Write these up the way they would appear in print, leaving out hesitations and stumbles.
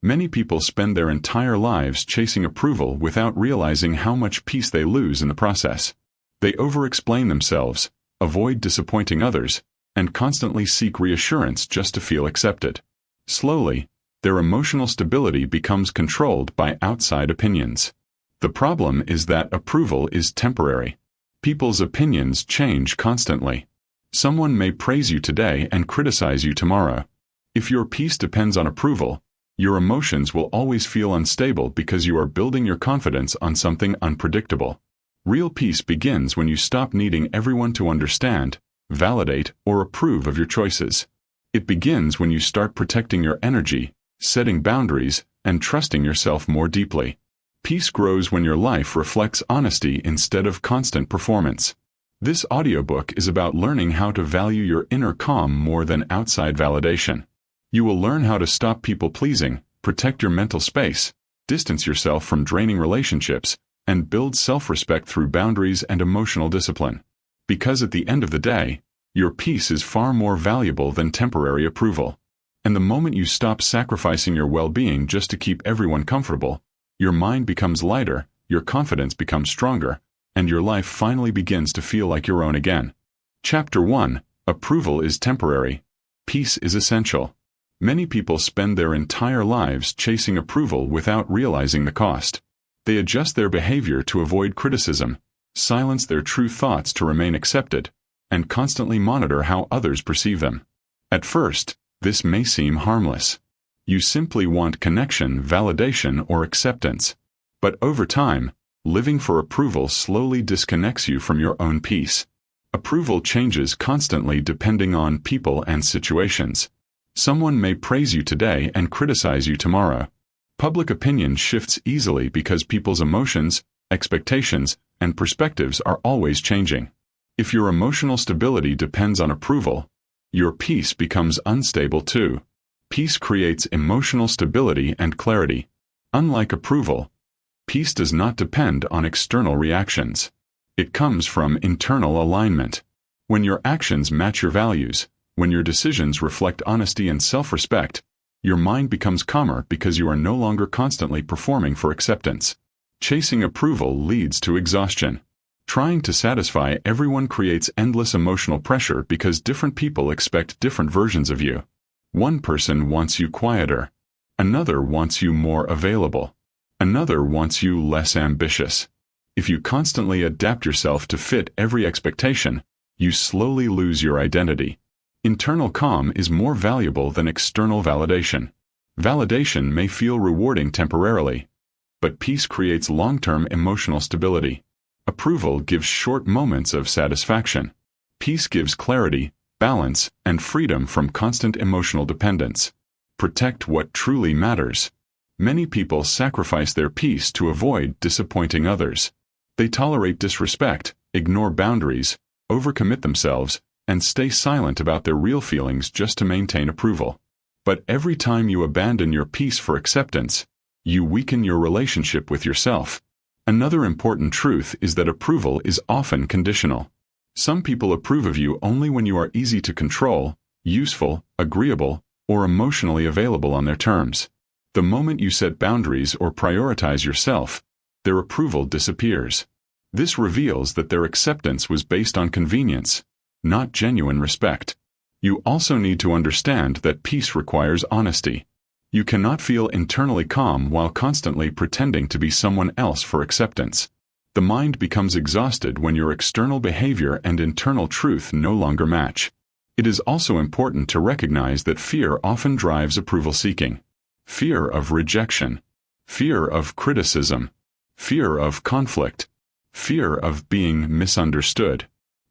Many people spend their entire lives chasing approval without realizing how much peace they lose in the process. They over-explain themselves, avoid disappointing others, and constantly seek reassurance just to feel accepted. Slowly, their emotional stability becomes controlled by outside opinions. The problem is that approval is temporary. People's opinions change constantly. Someone may praise you today and criticize you tomorrow. If your peace depends on approval, your emotions will always feel unstable because you are building your confidence on something unpredictable. Real peace begins when you stop needing everyone to understand, validate, or approve of your choices. It begins when you start protecting your energy, setting boundaries, and trusting yourself more deeply. Peace grows when your life reflects honesty instead of constant performance. This audiobook is about learning how to value your inner calm more than outside validation. You will learn how to stop people-pleasing, protect your mental space, distance yourself from draining relationships, and build self-respect through boundaries and emotional discipline. Because at the end of the day, your peace is far more valuable than temporary approval. And the moment you stop sacrificing your well-being just to keep everyone comfortable, your mind becomes lighter, your confidence becomes stronger, and your life finally begins to feel like your own again. Chapter 1: Approval is temporary. Peace is essential. Many people spend their entire lives chasing approval without realizing the cost. They adjust their behavior to avoid criticism, silence their true thoughts to remain accepted, and constantly monitor how others perceive them. At first, this may seem harmless. You simply want connection, validation, or acceptance. But over time, living for approval slowly disconnects you from your own peace. Approval changes constantly depending on people and situations. Someone may praise you today and criticize you tomorrow. Public opinion shifts easily because people's emotions, expectations, and perspectives are always changing. If your emotional stability depends on approval, your peace becomes unstable too. Peace creates emotional stability and clarity. Unlike approval, peace does not depend on external reactions. It comes from internal alignment. When your actions match your values, when your decisions reflect honesty and self-respect, your mind becomes calmer because you are no longer constantly performing for acceptance. Chasing approval leads to exhaustion. Trying to satisfy everyone creates endless emotional pressure because different people expect different versions of you. One person wants you quieter. Another wants you more available. Another wants you less ambitious. If you constantly adapt yourself to fit every expectation, you slowly lose your identity. Internal calm is more valuable than external validation. Validation may feel rewarding temporarily, but peace creates long-term emotional stability. Approval gives short moments of satisfaction. Peace gives clarity, balance, and freedom from constant emotional dependence. Protect what truly matters. Many people sacrifice their peace to avoid disappointing others. They tolerate disrespect, ignore boundaries, overcommit themselves, and stay silent about their real feelings just to maintain approval. But every time you abandon your peace for acceptance, you weaken your relationship with yourself. Another important truth is that approval is often conditional. Some people approve of you only when you are easy to control, useful, agreeable, or emotionally available on their terms. The moment you set boundaries or prioritize yourself, their approval disappears. This reveals that their acceptance was based on convenience, not genuine respect. You also need to understand that peace requires honesty. You cannot feel internally calm while constantly pretending to be someone else for acceptance. The mind becomes exhausted when your external behavior and internal truth no longer match. It is also important to recognize that fear often drives approval seeking. Fear of rejection, fear of criticism, fear of conflict, fear of being misunderstood.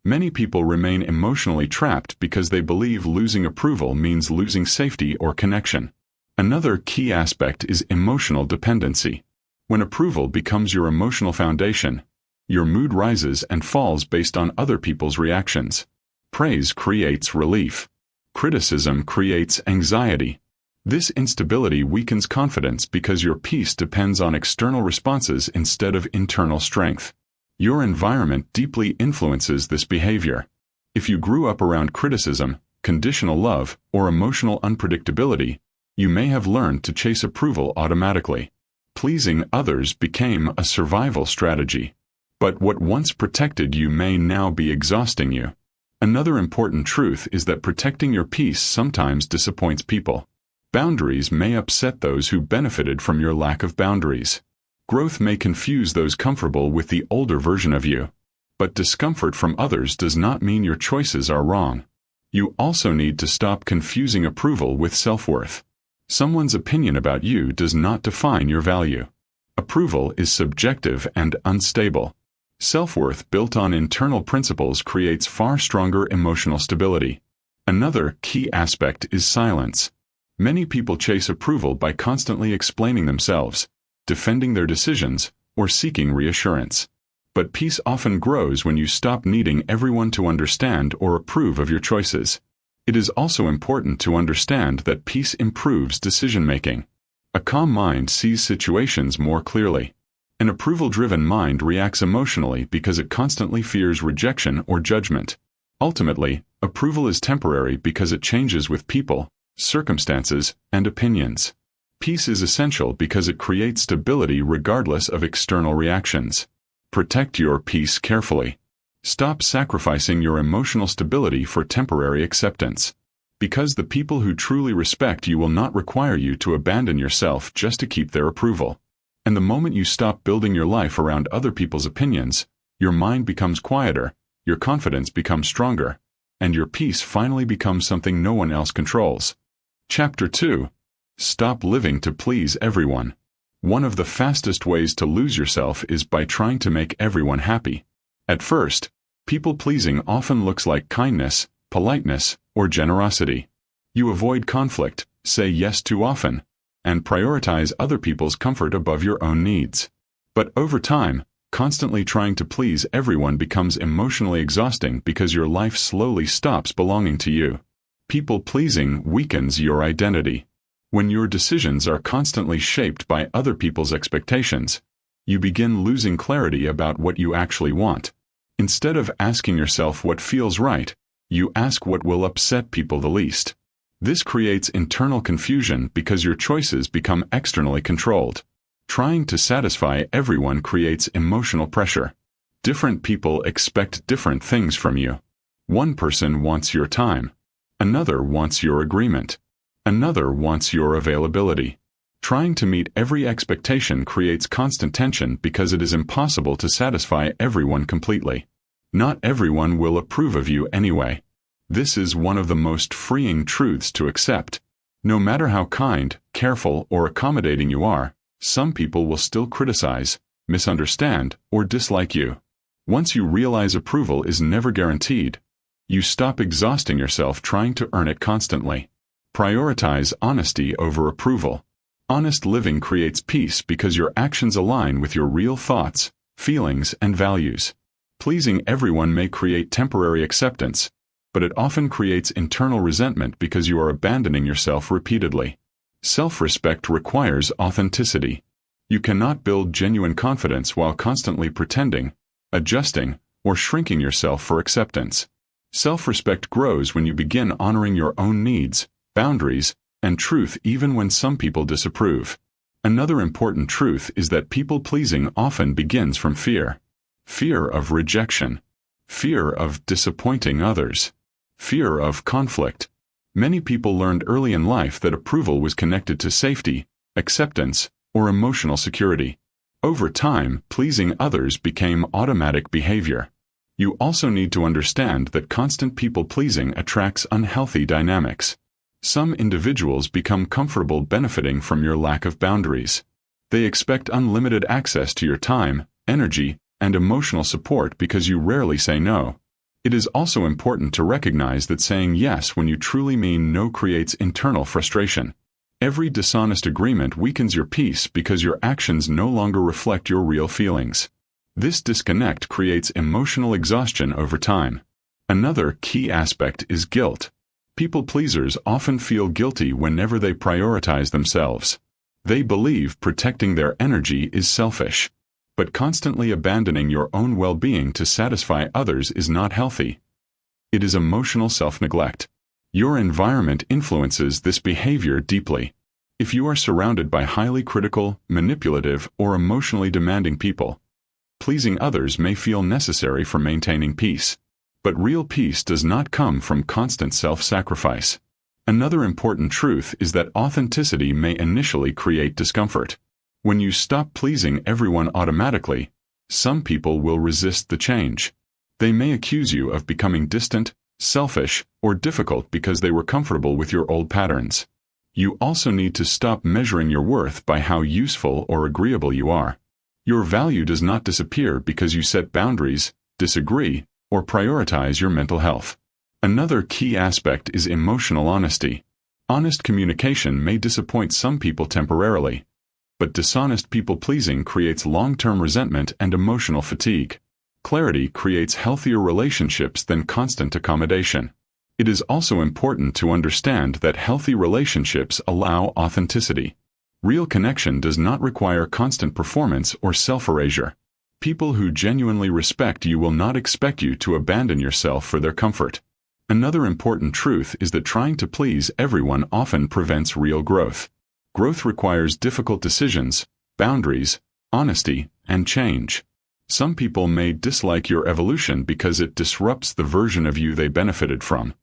Many people remain emotionally trapped because they believe losing approval means losing safety or connection. Another key aspect is emotional dependency. When approval becomes your emotional foundation, your mood rises and falls based on other people's reactions. Praise creates relief. Criticism creates anxiety. This instability weakens confidence because your peace depends on external responses instead of internal strength. Your environment deeply influences this behavior. If you grew up around criticism, conditional love, or emotional unpredictability, You may have learned to chase approval automatically. Pleasing others became a survival strategy. But what once protected you may now be exhausting you. Another important truth is that protecting your peace sometimes disappoints people. Boundaries may upset those who benefited from your lack of boundaries. Growth may confuse those comfortable with the older version of you. But discomfort from others does not mean your choices are wrong. You also need to stop confusing approval with self-worth. Someone's opinion about you does not define your value. Approval is subjective and unstable. Self-worth built on internal principles creates far stronger emotional stability. Another key aspect is silence. Many people chase approval by constantly explaining themselves, defending their decisions, or seeking reassurance. But peace often grows when you stop needing everyone to understand or approve of your choices. It is also important to understand that peace improves decision-making. A calm mind sees situations more clearly. An approval-driven mind reacts emotionally because it constantly fears rejection or judgment. Ultimately, approval is temporary because it changes with people, circumstances, and opinions. Peace is essential because it creates stability regardless of external reactions. Protect your peace carefully. Stop sacrificing your emotional stability for temporary acceptance. Because the people who truly respect you will not require you to abandon yourself just to keep their approval. And the moment you stop building your life around other people's opinions, your mind becomes quieter, your confidence becomes stronger, and your peace finally becomes something no one else controls. Chapter 2. Stop living to please everyone. One of the fastest ways to lose yourself is by trying to make everyone happy. At first, people-pleasing often looks like kindness, politeness, or generosity. You avoid conflict, say yes too often, and prioritize other people's comfort above your own needs. But over time, constantly trying to please everyone becomes emotionally exhausting because your life slowly stops belonging to you. People-pleasing weakens your identity. When your decisions are constantly shaped by other people's expectations, you begin losing clarity about what you actually want. Instead of asking yourself what feels right, you ask what will upset people the least. This creates internal confusion because your choices become externally controlled. Trying to satisfy everyone creates emotional pressure. Different people expect different things from you. One person wants your time. Another wants your agreement. Another wants your availability. Trying to meet every expectation creates constant tension because it is impossible to satisfy everyone completely. Not everyone will approve of you anyway. This is one of the most freeing truths to accept. No matter how kind, careful, or accommodating you are, some people will still criticize, misunderstand, or dislike you. Once you realize approval is never guaranteed, you stop exhausting yourself trying to earn it constantly. Prioritize honesty over approval. Honest living creates peace because your actions align with your real thoughts, feelings, and values. Pleasing everyone may create temporary acceptance, but it often creates internal resentment because you are abandoning yourself repeatedly. Self-respect requires authenticity. You cannot build genuine confidence while constantly pretending, adjusting, or shrinking yourself for acceptance. Self-respect grows when you begin honoring your own needs, boundaries, and truth even when some people disapprove. Another important truth is that people-pleasing often begins from fear. Fear of rejection. Fear of disappointing others. Fear of conflict. Many people learned early in life that approval was connected to safety, acceptance, or emotional security. Over time, pleasing others became automatic behavior. You also need to understand that constant people-pleasing attracts unhealthy dynamics. Some individuals become comfortable benefiting from your lack of boundaries. They expect unlimited access to your time, energy, and emotional support because you rarely say no. It is also important to recognize that saying yes when you truly mean no creates internal frustration. Every dishonest agreement weakens your peace because your actions no longer reflect your real feelings. This disconnect creates emotional exhaustion over time. Another key aspect is guilt. People-pleasers often feel guilty whenever they prioritize themselves. They believe protecting their energy is selfish. But constantly abandoning your own well-being to satisfy others is not healthy. It is emotional self-neglect. Your environment influences this behavior deeply. If you are surrounded by highly critical, manipulative, or emotionally demanding people, pleasing others may feel necessary for maintaining peace. But real peace does not come from constant self-sacrifice. Another important truth is that authenticity may initially create discomfort. When you stop pleasing everyone automatically, some people will resist the change. They may accuse you of becoming distant, selfish, or difficult because they were comfortable with your old patterns. You also need to stop measuring your worth by how useful or agreeable you are. Your value does not disappear because you set boundaries, disagree, or prioritize your mental health. Another key aspect is emotional honesty. Honest communication may disappoint some people temporarily, but dishonest people-pleasing creates long-term resentment and emotional fatigue. Clarity creates healthier relationships than constant accommodation. It is also important to understand that healthy relationships allow authenticity. Real connection does not require constant performance or self-erasure. People who genuinely respect you will not expect you to abandon yourself for their comfort. Another important truth is that trying to please everyone often prevents real growth. Growth requires difficult decisions, boundaries, honesty, and change. Some people may dislike your evolution because it disrupts the version of you they benefited from.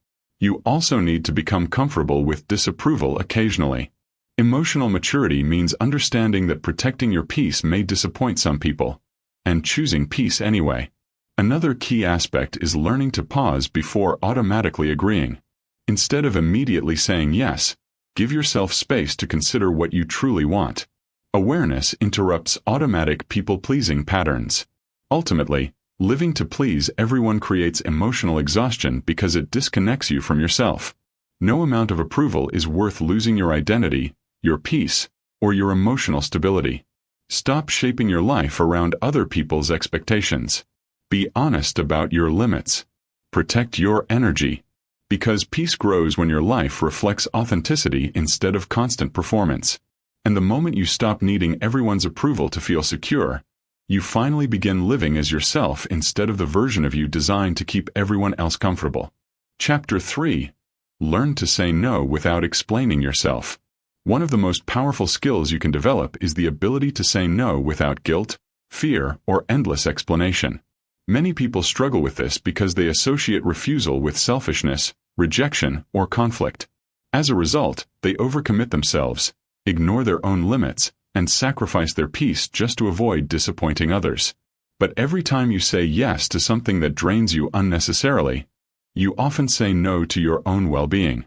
You also need to become comfortable with disapproval occasionally. Emotional maturity means understanding that protecting your peace may disappoint some people, and choosing peace anyway. Another key aspect is learning to pause before automatically agreeing. Instead of immediately saying yes, give yourself space to consider what you truly want. Awareness interrupts automatic people-pleasing patterns. Ultimately, living to please everyone creates emotional exhaustion because it disconnects you from yourself. No amount of approval is worth losing your identity, your peace, or your emotional stability. Stop shaping your life around other people's expectations. Be honest about your limits. Protect your energy. Because peace grows when your life reflects authenticity instead of constant performance. And the moment you stop needing everyone's approval to feel secure, you finally begin living as yourself instead of the version of you designed to keep everyone else comfortable. Chapter 3. Learn to say no without explaining yourself. One of the most powerful skills you can develop is the ability to say no without guilt, fear, or endless explanation. Many people struggle with this because they associate refusal with selfishness, rejection, or conflict. As a result, they overcommit themselves, ignore their own limits, and sacrifice their peace just to avoid disappointing others. But every time you say yes to something that drains you unnecessarily, you often say no to your own well-being.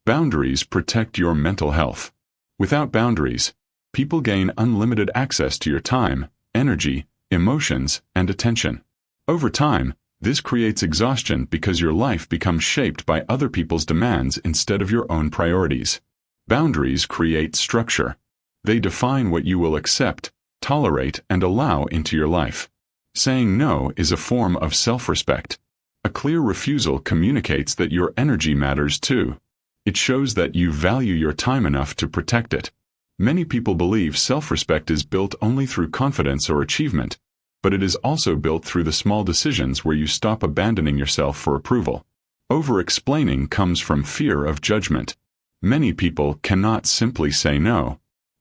Boundaries protect your mental health. Without boundaries, people gain unlimited access to your time, energy, emotions, and attention. Over time, this creates exhaustion because your life becomes shaped by other people's demands instead of your own priorities. Boundaries create structure. They define what you will accept, tolerate, and allow into your life. Saying no is a form of self-respect. A clear refusal communicates that your energy matters too. It shows that you value your time enough to protect it. Many people believe self-respect is built only through confidence or achievement, but it is also built through the small decisions where you stop abandoning yourself for approval. Over-explaining comes from fear of judgment. Many people cannot simply say no.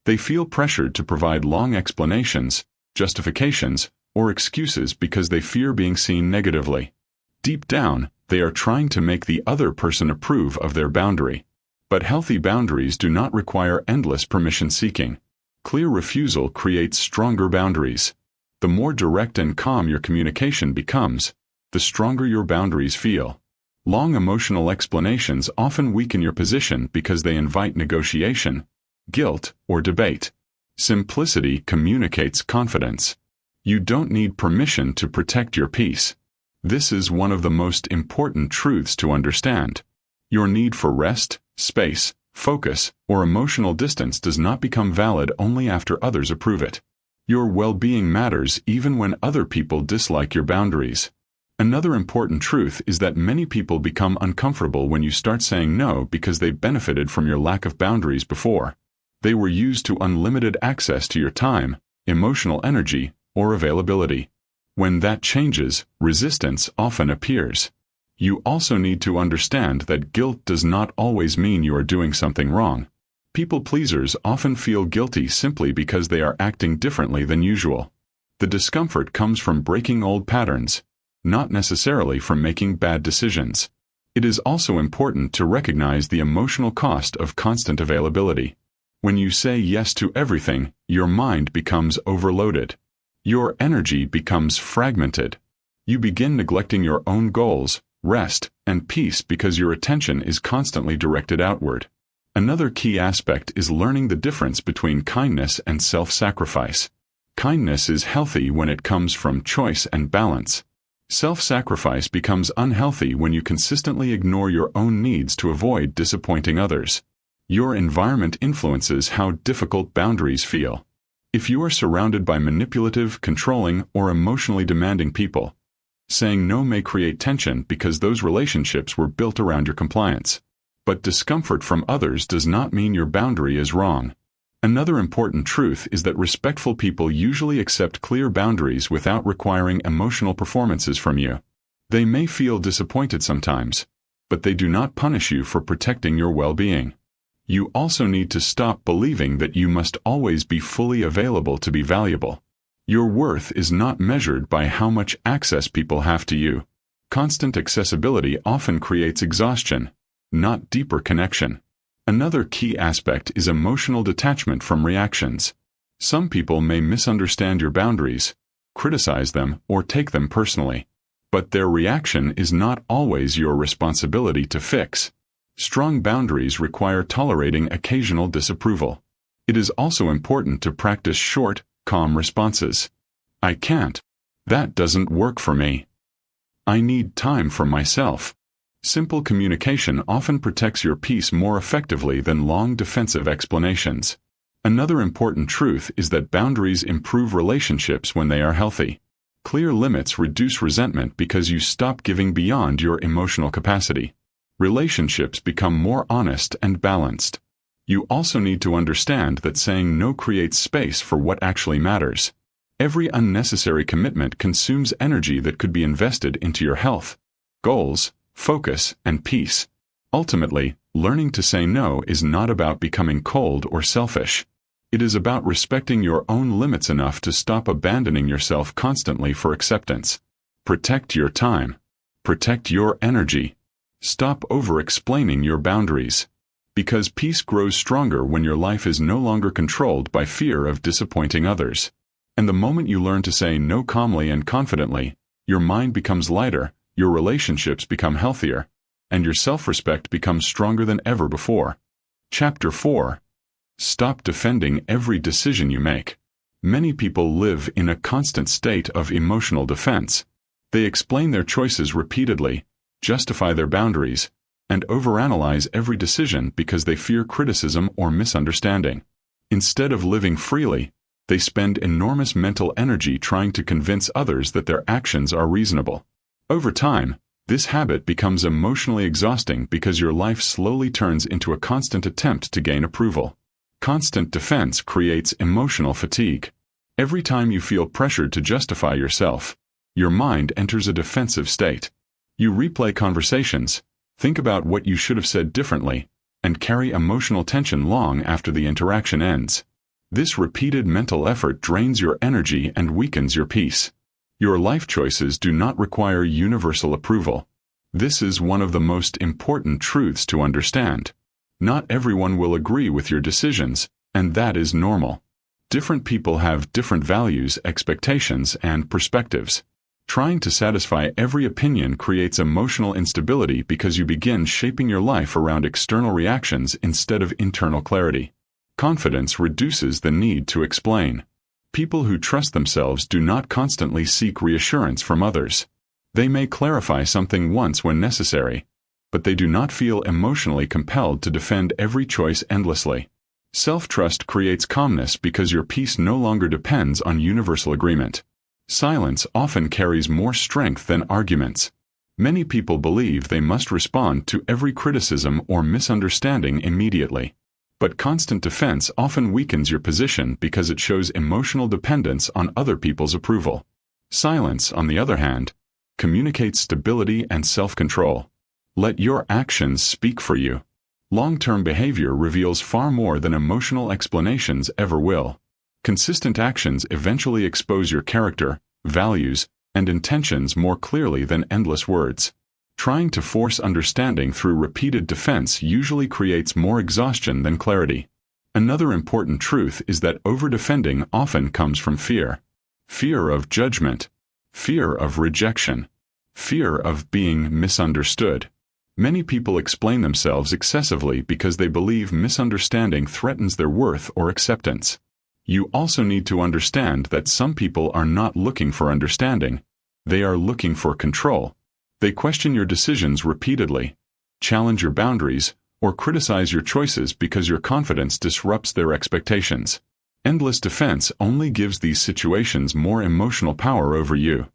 They feel pressured to provide long explanations, justifications, or excuses because they fear being seen negatively. Deep down, they are trying to make the other person approve of their boundary. But healthy boundaries do not require endless permission-seeking. Clear refusal creates stronger boundaries. The more direct and calm your communication becomes, the stronger your boundaries feel. Long emotional explanations often weaken your position because they invite negotiation, guilt, or debate. Simplicity communicates confidence. You don't need permission to protect your peace. This is one of the most important truths to understand. Your need for rest, space, focus, or emotional distance does not become valid only after others approve it. Your well-being matters even when other people dislike your boundaries. Another important truth is that many people become uncomfortable when you start saying no because they benefited from your lack of boundaries before. They were used to unlimited access to your time, emotional energy, or availability. When that changes, resistance often appears. You also need to understand that guilt does not always mean you are doing something wrong. People pleasers often feel guilty simply because they are acting differently than usual. The discomfort comes from breaking old patterns, not necessarily from making bad decisions. It is also important to recognize the emotional cost of constant availability. When you say yes to everything, your mind becomes overloaded. Your energy becomes fragmented. You begin neglecting your own goals, rest, and peace because your attention is constantly directed outward. Another key aspect is learning the difference between kindness and self-sacrifice. Kindness is healthy when it comes from choice and balance. Self-sacrifice becomes unhealthy when you consistently ignore your own needs to avoid disappointing others. Your environment influences how difficult boundaries feel. If you are surrounded by manipulative, controlling, or emotionally demanding people, saying no may create tension because those relationships were built around your compliance. But discomfort from others does not mean your boundary is wrong. Another important truth is that respectful people usually accept clear boundaries without requiring emotional performances from you. They may feel disappointed sometimes, but they do not punish you for protecting your well-being. You also need to stop believing that you must always be fully available to be valuable. Your worth is not measured by how much access people have to you. Constant accessibility often creates exhaustion, not deeper connection. Another key aspect is emotional detachment from reactions. Some people may misunderstand your boundaries, criticize them, or take them personally. But their reaction is not always your responsibility to fix. Strong boundaries require tolerating occasional disapproval. It is also important to practice short, calm responses. I can't. That doesn't work for me. I need time for myself. Simple communication often protects your peace more effectively than long defensive explanations. Another important truth is that boundaries improve relationships when they are healthy. Clear limits reduce resentment because you stop giving beyond your emotional capacity. Relationships become more honest and balanced. You also need to understand that saying no creates space for what actually matters. Every unnecessary commitment consumes energy that could be invested into your health, goals, focus, and peace. Ultimately, learning to say no is not about becoming cold or selfish. It is about respecting your own limits enough to stop abandoning yourself constantly for acceptance. Protect your time. Protect your energy. Stop over-explaining your boundaries. Because peace grows stronger when your life is no longer controlled by fear of disappointing others. And the moment you learn to say no calmly and confidently, your mind becomes lighter, your relationships become healthier, and your self-respect becomes stronger than ever before. Chapter 4. Stop defending every decision you make. Many people live in a constant state of emotional defense. They explain their choices repeatedly, justify their boundaries, and overanalyze every decision because they fear criticism or misunderstanding. Instead of living freely, they spend enormous mental energy trying to convince others that their actions are reasonable. Over time, this habit becomes emotionally exhausting because your life slowly turns into a constant attempt to gain approval. Constant defense creates emotional fatigue. Every time you feel pressured to justify yourself, your mind enters a defensive state. You replay conversations, think about what you should have said differently, and carry emotional tension long after the interaction ends. This repeated mental effort drains your energy and weakens your peace. Your life choices do not require universal approval. This is one of the most important truths to understand. Not everyone will agree with your decisions, and that is normal. Different people have different values, expectations, and perspectives. Trying to satisfy every opinion creates emotional instability because you begin shaping your life around external reactions instead of internal clarity. Confidence reduces the need to explain. People who trust themselves do not constantly seek reassurance from others. They may clarify something once when necessary, but they do not feel emotionally compelled to defend every choice endlessly. Self-trust creates calmness because your peace no longer depends on universal agreement. Silence often carries more strength than arguments. Many people believe they must respond to every criticism or misunderstanding immediately. But constant defense often weakens your position because it shows emotional dependence on other people's approval. Silence, on the other hand, communicates stability and self-control. Let your actions speak for you. Long-term behavior reveals far more than emotional explanations ever will. Consistent actions eventually expose your character, values, and intentions more clearly than endless words. Trying to force understanding through repeated defense usually creates more exhaustion than clarity. Another important truth is that over-defending often comes from fear. Fear of judgment, fear of rejection, fear of being misunderstood. Many people explain themselves excessively because they believe misunderstanding threatens their worth or acceptance. You also need to understand that some people are not looking for understanding. They are looking for control. They question your decisions repeatedly, challenge your boundaries, or criticize your choices because your confidence disrupts their expectations. Endless defense only gives these situations more emotional power over you.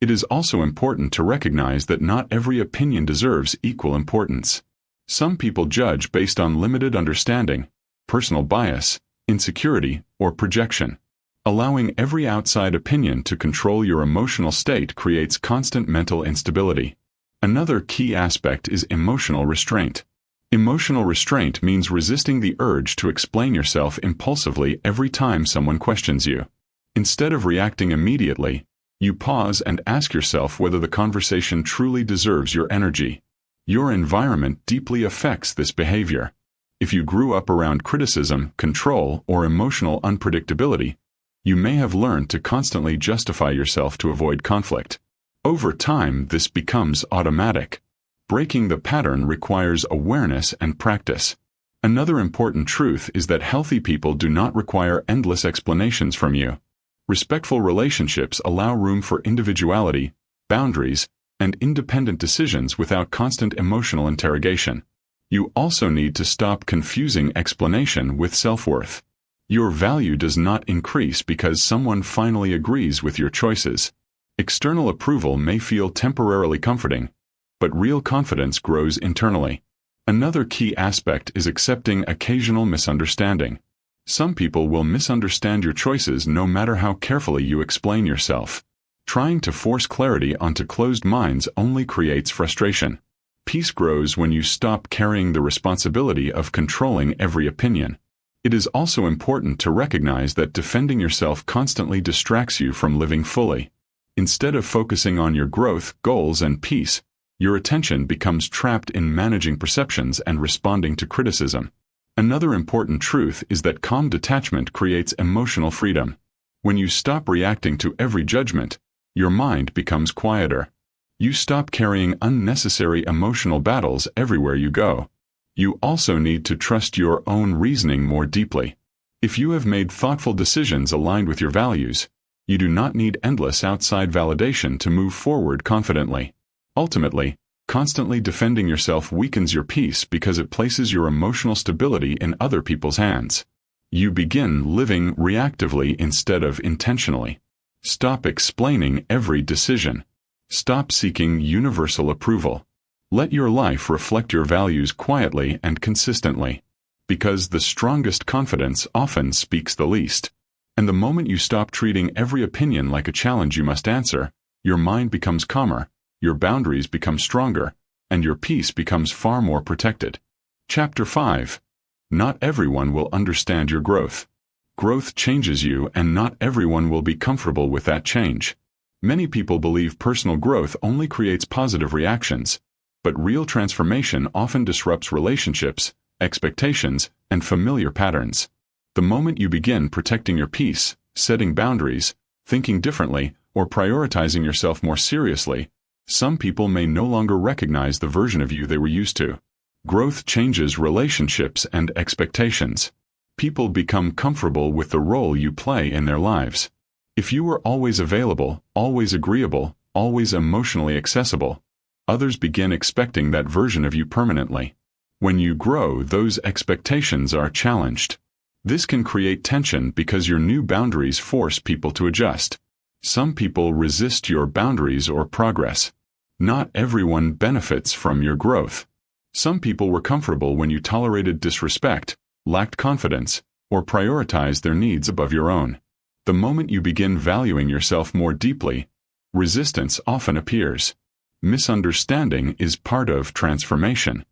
It is also important to recognize that not every opinion deserves equal importance. Some people judge based on limited understanding, personal bias, insecurity, or projection. Allowing every outside opinion to control your emotional state creates constant mental instability. Another key aspect is emotional restraint. Emotional restraint means resisting the urge to explain yourself impulsively every time someone questions you. Instead of reacting immediately, you pause and ask yourself whether the conversation truly deserves your energy. Your environment deeply affects this behavior. If you grew up around criticism, control, or emotional unpredictability, you may have learned to constantly justify yourself to avoid conflict. Over time, this becomes automatic. Breaking the pattern requires awareness and practice. Another important truth is that healthy people do not require endless explanations from you. Respectful relationships allow room for individuality, boundaries, and independent decisions without constant emotional interrogation. You also need to stop confusing explanation with self-worth. Your value does not increase because someone finally agrees with your choices. External approval may feel temporarily comforting, but real confidence grows internally. Another key aspect is accepting occasional misunderstanding. Some people will misunderstand your choices no matter how carefully you explain yourself. Trying to force clarity onto closed minds only creates frustration. Peace grows when you stop carrying the responsibility of controlling every opinion. It is also important to recognize that defending yourself constantly distracts you from living fully. Instead of focusing on your growth, goals, and peace, your attention becomes trapped in managing perceptions and responding to criticism. Another important truth is that calm detachment creates emotional freedom. When you stop reacting to every judgment, your mind becomes quieter. You stop carrying unnecessary emotional battles everywhere you go. You also need to trust your own reasoning more deeply. If you have made thoughtful decisions aligned with your values, you do not need endless outside validation to move forward confidently. Ultimately, constantly defending yourself weakens your peace because it places your emotional stability in other people's hands. You begin living reactively instead of intentionally. Stop explaining every decision. Stop seeking universal approval. Let your life reflect your values quietly and consistently. Because the strongest confidence often speaks the least. And the moment you stop treating every opinion like a challenge you must answer, your mind becomes calmer, your boundaries become stronger, and your peace becomes far more protected. Chapter 5. Not everyone will understand your growth. Growth changes you, and not everyone will be comfortable with that change. Many people believe personal growth only creates positive reactions, but real transformation often disrupts relationships, expectations, and familiar patterns. The moment you begin protecting your peace, setting boundaries, thinking differently, or prioritizing yourself more seriously, some people may no longer recognize the version of you they were used to. Growth changes relationships and expectations. People become comfortable with the role you play in their lives. If you were always available, always agreeable, always emotionally accessible, others begin expecting that version of you permanently. When you grow, those expectations are challenged. This can create tension because your new boundaries force people to adjust. Some people resist your boundaries or progress. Not everyone benefits from your growth. Some people were comfortable when you tolerated disrespect, lacked confidence, or prioritized their needs above your own. The moment you begin valuing yourself more deeply, resistance often appears. Misunderstanding is part of transformation.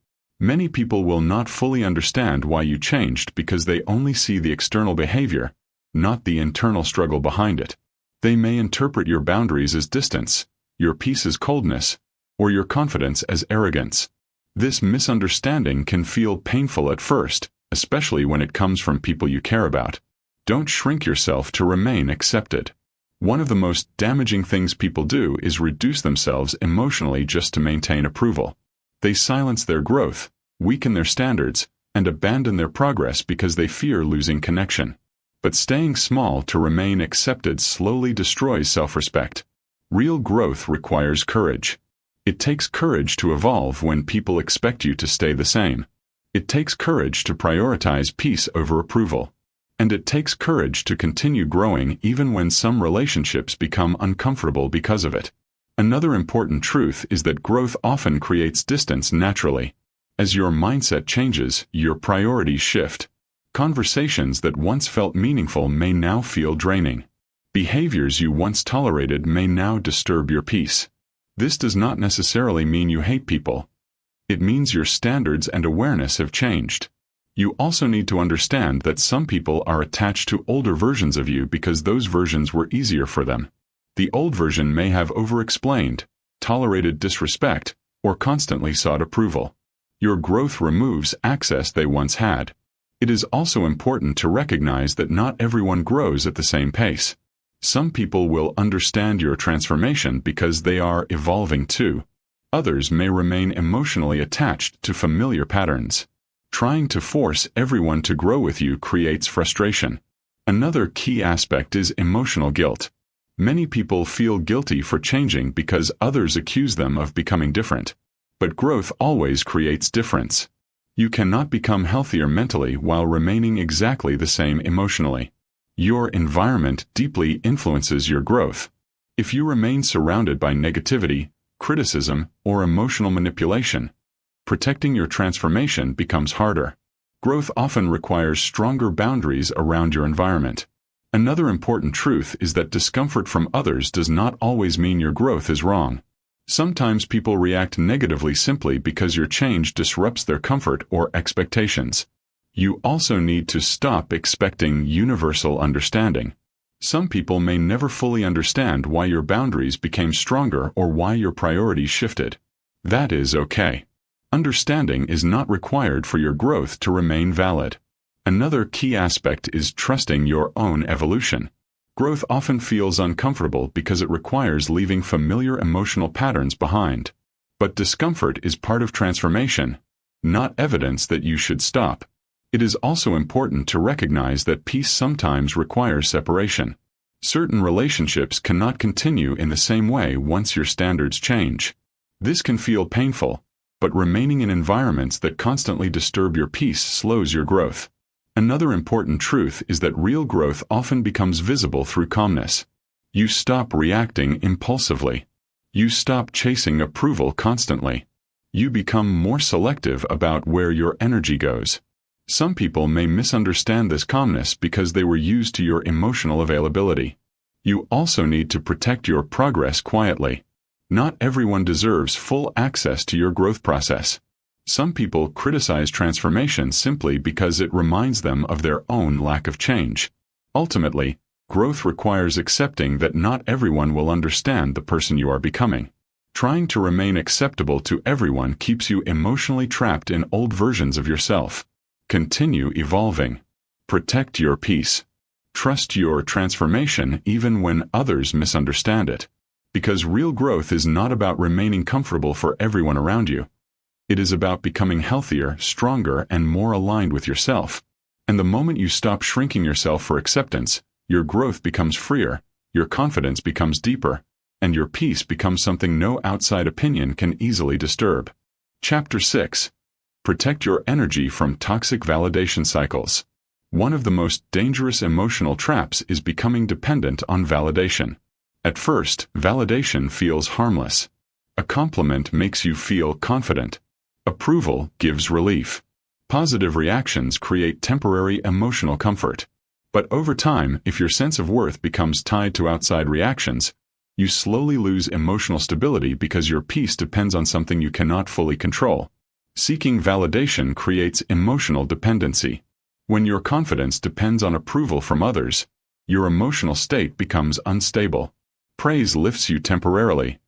Many people will not fully understand why you changed because they only see the external behavior, not the internal struggle behind it. They may interpret your boundaries as distance, your peace as coldness, or your confidence as arrogance. This misunderstanding can feel painful at first, especially when it comes from people you care about. Don't shrink yourself to remain accepted. One of the most damaging things people do is reduce themselves emotionally just to maintain approval. They silence their growth, weaken their standards, and abandon their progress because they fear losing connection. But staying small to remain accepted slowly destroys self-respect. Real growth requires courage. It takes courage to evolve when people expect you to stay the same. It takes courage to prioritize peace over approval. And it takes courage to continue growing even when some relationships become uncomfortable because of it. Another important truth is that growth often creates distance naturally. As your mindset changes, your priorities shift. Conversations that once felt meaningful may now feel draining. Behaviors you once tolerated may now disturb your peace. This does not necessarily mean you hate people. It means your standards and awareness have changed. You also need to understand that some people are attached to older versions of you because those versions were easier for them. The old version may have over-explained, tolerated disrespect, or constantly sought approval. Your growth removes access they once had. It is also important to recognize that not everyone grows at the same pace. Some people will understand your transformation because they are evolving too. Others may remain emotionally attached to familiar patterns. Trying to force everyone to grow with you creates frustration. Another key aspect is emotional guilt. Many people feel guilty for changing because others accuse them of becoming different. But growth always creates difference. You cannot become healthier mentally while remaining exactly the same emotionally. Your environment deeply influences your growth. If you remain surrounded by negativity, criticism, or emotional manipulation, protecting your transformation becomes harder. Growth often requires stronger boundaries around your environment. Another important truth is that discomfort from others does not always mean your growth is wrong. Sometimes people react negatively simply because your change disrupts their comfort or expectations. You also need to stop expecting universal understanding. Some people may never fully understand why your boundaries became stronger or why your priorities shifted. That is okay. Understanding is not required for your growth to remain valid. Another key aspect is trusting your own evolution. Growth often feels uncomfortable because it requires leaving familiar emotional patterns behind. But discomfort is part of transformation, not evidence that you should stop. It is also important to recognize that peace sometimes requires separation. Certain relationships cannot continue in the same way once your standards change. This can feel painful, but remaining in environments that constantly disturb your peace slows your growth. Another important truth is that real growth often becomes visible through calmness. You stop reacting impulsively. You stop chasing approval constantly. You become more selective about where your energy goes. Some people may misunderstand this calmness because they were used to your emotional availability. You also need to protect your progress quietly. Not everyone deserves full access to your growth process. Some people criticize transformation simply because it reminds them of their own lack of change. Ultimately, growth requires accepting that not everyone will understand the person you are becoming. Trying to remain acceptable to everyone keeps you emotionally trapped in old versions of yourself. Continue evolving. Protect your peace. Trust your transformation even when others misunderstand it. Because real growth is not about remaining comfortable for everyone around you. It is about becoming healthier, stronger, and more aligned with yourself. And the moment you stop shrinking yourself for acceptance, your growth becomes freer, your confidence becomes deeper, and your peace becomes something no outside opinion can easily disturb. Chapter 6. Protect your energy from toxic validation cycles. One of the most dangerous emotional traps is becoming dependent on validation. At first, validation feels harmless. A compliment makes you feel confident. Approval gives relief. Positive reactions create temporary emotional comfort. But over time, if your sense of worth becomes tied to outside reactions, you slowly lose emotional stability because your peace depends on something you cannot fully control. Seeking validation creates emotional dependency. When your confidence depends on approval from others, your emotional state becomes unstable. Praise lifts you temporarily.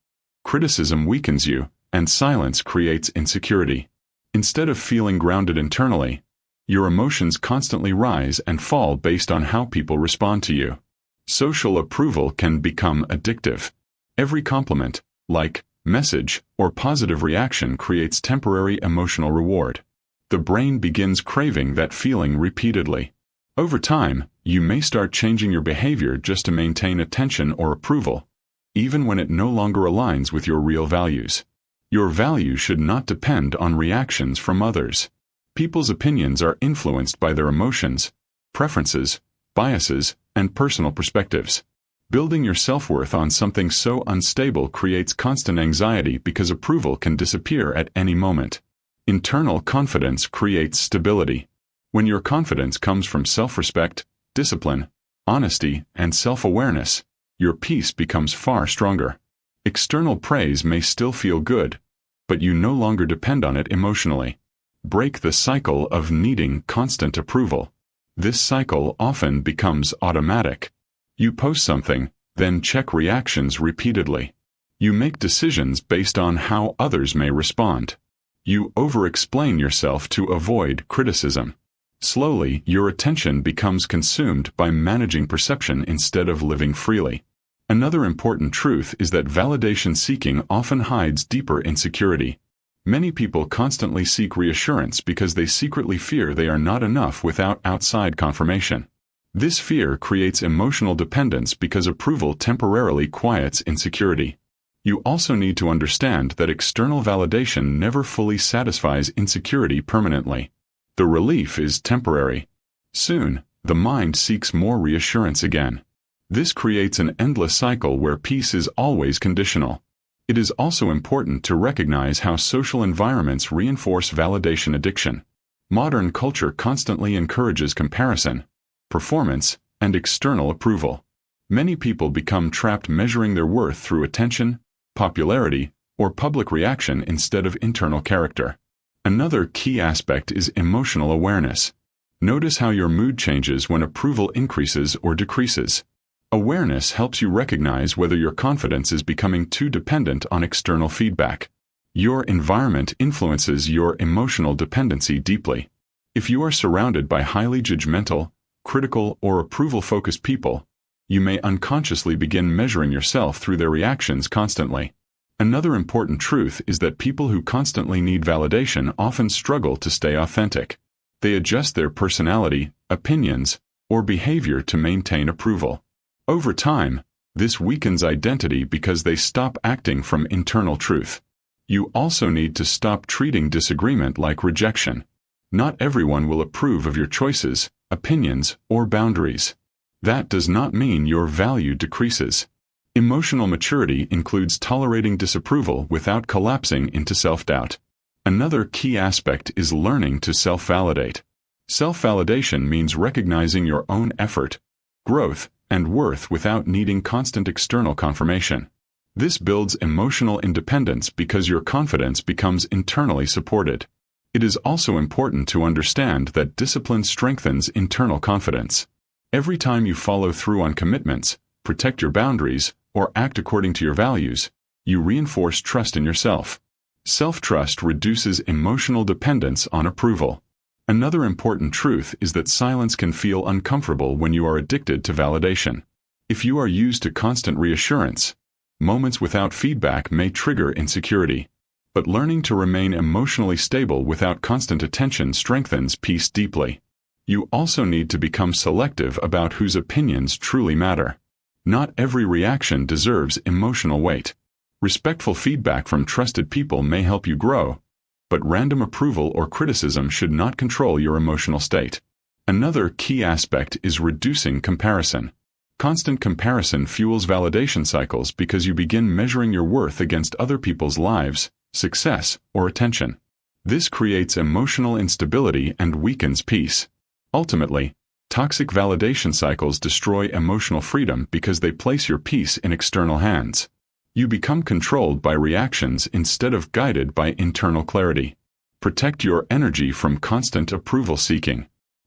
Criticism weakens you, and silence creates insecurity. Instead of feeling grounded internally, your emotions constantly rise and fall based on how people respond to you. Social approval can become addictive. Every compliment, like, message, or positive reaction creates temporary emotional reward. The brain begins craving that feeling repeatedly. Over time, you may start changing your behavior just to maintain attention or approval, even when it no longer aligns with your real values. Your value should not depend on reactions from others. People's opinions are influenced by their emotions, preferences, biases, and personal perspectives. Building your self-worth on something so unstable creates constant anxiety because approval can disappear at any moment. Internal confidence creates stability. When your confidence comes from self-respect, discipline, honesty, and self-awareness, your peace becomes far stronger. External praise may still feel good, but you no longer depend on it emotionally. Break the cycle of needing constant approval. This cycle often becomes automatic. You post something, then check reactions repeatedly. You make decisions based on how others may respond. You over-explain yourself to avoid criticism. Slowly, your attention becomes consumed by managing perception instead of living freely. Another important truth is that validation seeking often hides deeper insecurity. Many people constantly seek reassurance because they secretly fear they are not enough without outside confirmation. This fear creates emotional dependence because approval temporarily quiets insecurity. You also need to understand that external validation never fully satisfies insecurity permanently. The relief is temporary. Soon, the mind seeks more reassurance again. This creates an endless cycle where peace is always conditional. It is also important to recognize how social environments reinforce validation addiction. Modern culture constantly encourages comparison, performance, and external approval. Many people become trapped measuring their worth through attention, popularity, or public reaction instead of internal character. Another key aspect is emotional awareness. Notice how your mood changes when approval increases or decreases. Awareness helps you recognize whether your confidence is becoming too dependent on external feedback. Your environment influences your emotional dependency deeply. If you are surrounded by highly judgmental, critical, or approval-focused people, you may unconsciously begin measuring yourself through their reactions constantly. Another important truth is that people who constantly need validation often struggle to stay authentic. They adjust their personality, opinions, or behavior to maintain approval. Over time, this weakens identity because they stop acting from internal truth. You also need to stop treating disagreement like rejection. Not everyone will approve of your choices, opinions, or boundaries. That does not mean your value decreases. Emotional maturity includes tolerating disapproval without collapsing into self-doubt. Another key aspect is learning to self-validate. Self-validation means recognizing your own effort, growth, and worth without needing constant external confirmation. This builds emotional independence because your confidence becomes internally supported. It is also important to understand that discipline strengthens internal confidence. Every time you follow through on commitments, protect your boundaries, or act according to your values, you reinforce trust in yourself. Self-trust reduces emotional dependence on approval. Another important truth is that silence can feel uncomfortable when you are addicted to validation. If you are used to constant reassurance, moments without feedback may trigger insecurity. But learning to remain emotionally stable without constant attention strengthens peace deeply. You also need to become selective about whose opinions truly matter. Not every reaction deserves emotional weight. Respectful feedback from trusted people may help you grow, but random approval or criticism should not control your emotional state. Another key aspect is reducing comparison. Constant comparison fuels validation cycles because you begin measuring your worth against other people's lives, success, or attention. This creates emotional instability and weakens peace. Ultimately, toxic validation cycles destroy emotional freedom because they place your peace in external hands. You become controlled by reactions instead of guided by internal clarity. Protect your energy from constant approval seeking.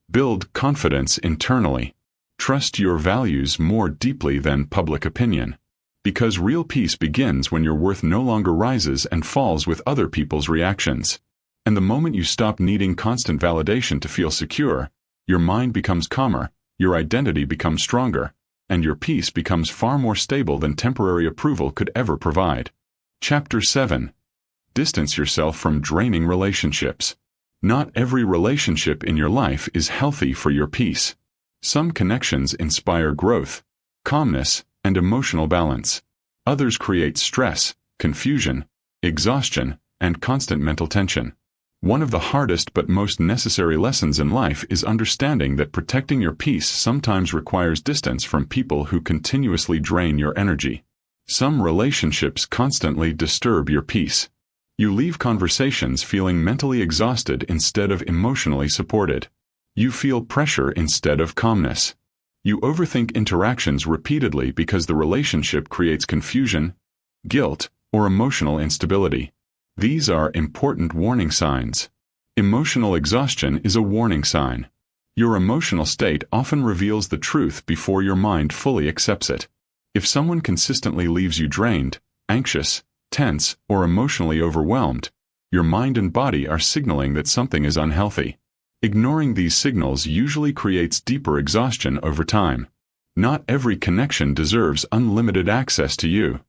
Build confidence internally. Trust your values more deeply than public opinion. Because real peace begins when your worth no longer rises and falls with other people's reactions. And the moment you stop needing constant validation to feel secure, your mind becomes calmer, your identity becomes stronger, and your peace becomes far more stable than temporary approval could ever provide. Chapter 7. Distance yourself from draining relationships. Not every relationship in your life is healthy for your peace. Some connections inspire growth, calmness, and emotional balance. Others create stress, confusion, exhaustion, and constant mental tension. One of the hardest but most necessary lessons in life is understanding that protecting your peace sometimes requires distance from people who continuously drain your energy. Some relationships constantly disturb your peace. You leave conversations feeling mentally exhausted instead of emotionally supported. You feel pressure instead of calmness. You overthink interactions repeatedly because the relationship creates confusion, guilt, or emotional instability. These are important warning signs. Emotional exhaustion is a warning sign. Your emotional state often reveals the truth before your mind fully accepts it. If someone consistently leaves you drained, anxious, tense, or emotionally overwhelmed, your mind and body are signaling that something is unhealthy. Ignoring these signals usually creates deeper exhaustion over time. Not every connection deserves unlimited access to you.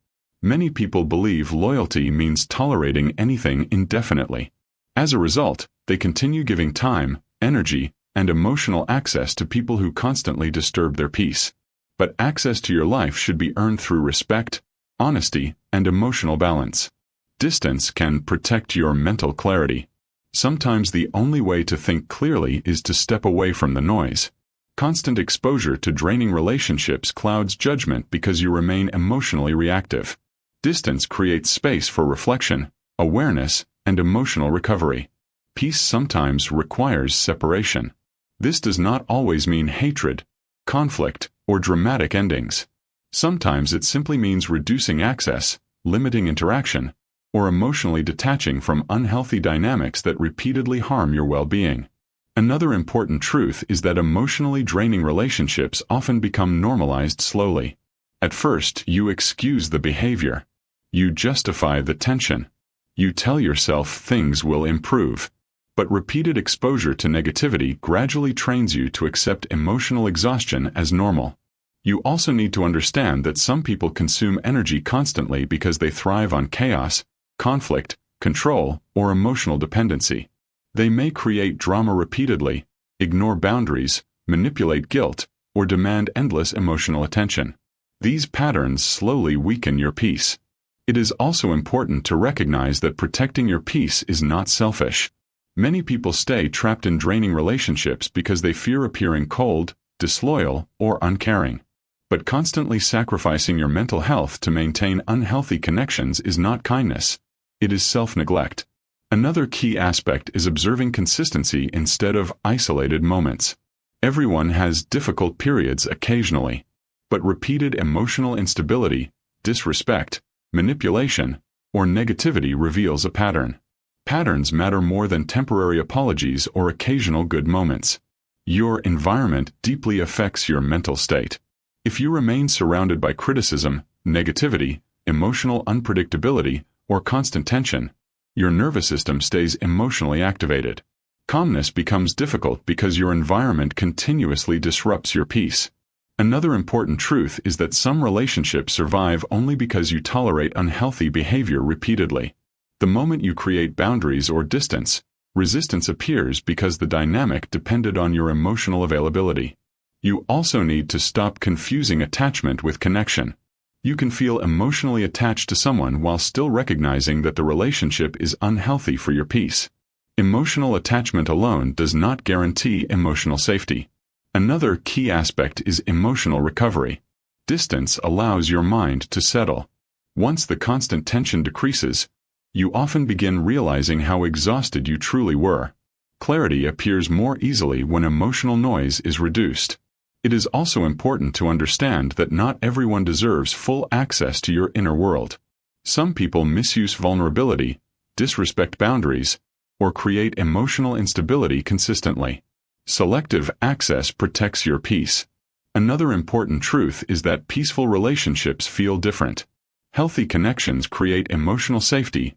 Many people believe loyalty means tolerating anything indefinitely. As a result, they continue giving time, energy, and emotional access to people who constantly disturb their peace. But access to your life should be earned through respect, honesty, and emotional balance. Distance can protect your mental clarity. Sometimes the only way to think clearly is to step away from the noise. Constant exposure to draining relationships clouds judgment because you remain emotionally reactive. Distance creates space for reflection, awareness, and emotional recovery. Peace sometimes requires separation. This does not always mean hatred, conflict, or dramatic endings. Sometimes it simply means reducing access, limiting interaction, or emotionally detaching from unhealthy dynamics that repeatedly harm your well-being. Another important truth is that emotionally draining relationships often become normalized slowly. At first, you excuse the behavior. You justify the tension. You tell yourself things will improve. But repeated exposure to negativity gradually trains you to accept emotional exhaustion as normal. You also need to understand that some people consume energy constantly because they thrive on chaos, conflict, control, or emotional dependency. They may create drama repeatedly, ignore boundaries, manipulate guilt, or demand endless emotional attention. These patterns slowly weaken your peace. It is also important to recognize that protecting your peace is not selfish. Many people stay trapped in draining relationships because they fear appearing cold, disloyal, or uncaring. But constantly sacrificing your mental health to maintain unhealthy connections is not kindness. It is self-neglect. Another key aspect is observing consistency instead of isolated moments. Everyone has difficult periods occasionally, but repeated emotional instability, disrespect, manipulation, or negativity reveals a pattern. Patterns matter more than temporary apologies or occasional good moments. Your environment deeply affects your mental state. If you remain surrounded by criticism, negativity, emotional unpredictability, or constant tension, your nervous system stays emotionally activated. Calmness becomes difficult because your environment continuously disrupts your peace. Another important truth is that some relationships survive only because you tolerate unhealthy behavior repeatedly. The moment you create boundaries or distance, resistance appears because the dynamic depended on your emotional availability. You also need to stop confusing attachment with connection. You can feel emotionally attached to someone while still recognizing that the relationship is unhealthy for your peace. Emotional attachment alone does not guarantee emotional safety. Another key aspect is emotional recovery. Distance allows your mind to settle. Once the constant tension decreases, you often begin realizing how exhausted you truly were. Clarity appears more easily when emotional noise is reduced. It is also important to understand that not everyone deserves full access to your inner world. Some people misuse vulnerability, disrespect boundaries, or create emotional instability consistently. Selective access protects your peace. Another important truth is that peaceful relationships feel different. Healthy connections create emotional safety,